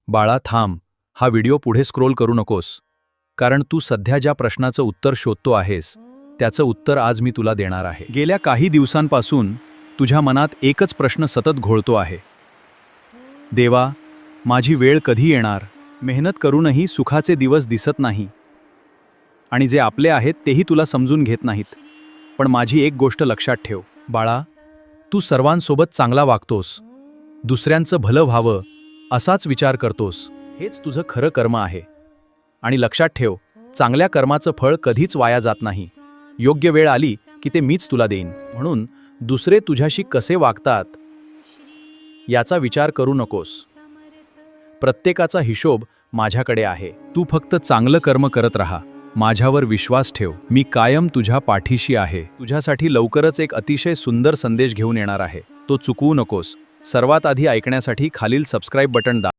बाळा थांब, हा व्हिडिओ पुढे स्क्रोल करू नकोस. कारण तू सध्या ज्या प्रश्नाचं उत्तर शोधतो आहेस, त्याचं उत्तर आज मी तुला देणार आहे. गेल्या काही दिवसांपासून तुझ्या मनात एकच प्रश्न सतत घोळतो आहे. देवा, माझी वेळ कधी येणार? मेहनत करूनही सुखाचे दिवस दिसत नाही. आणि जे आपले आहेत तेही तुला समजून घेत नाहीत. पण माझी एक गोष्ट लक्षात ठेव, बाळा, तू सर्वांसोबत चांगला वागतोस, दुसऱ्यांचं भलं व्हावं असाच विचार करतोस. हेच तुझं खरं कर्म आहे. आणि लक्षात ठेव, चांगल्या कर्माचं फळ कधीच वाया जात नाही. योग्य वेळ आली की ते मीच तुला देईन. म्हणून दुसरे तुझ्याशी कसे वागतात याचा विचार करू नकोस. प्रत्येकाचा हिशोब माझ्याकडे आहे. तू फक्त चांगलं कर्म करत राहा. माझ्यावर विश्वास ठेव. मी कायम तुझ्या पाठीशी आहे. तुझ्यासाठी लवकरच एक अतिशय सुंदर संदेश घेऊन येणार आहे. तो चुकवू नकोस. सर्वात आधी ऐकण्यासाठी खालील सबस्क्राईब बटन दाब.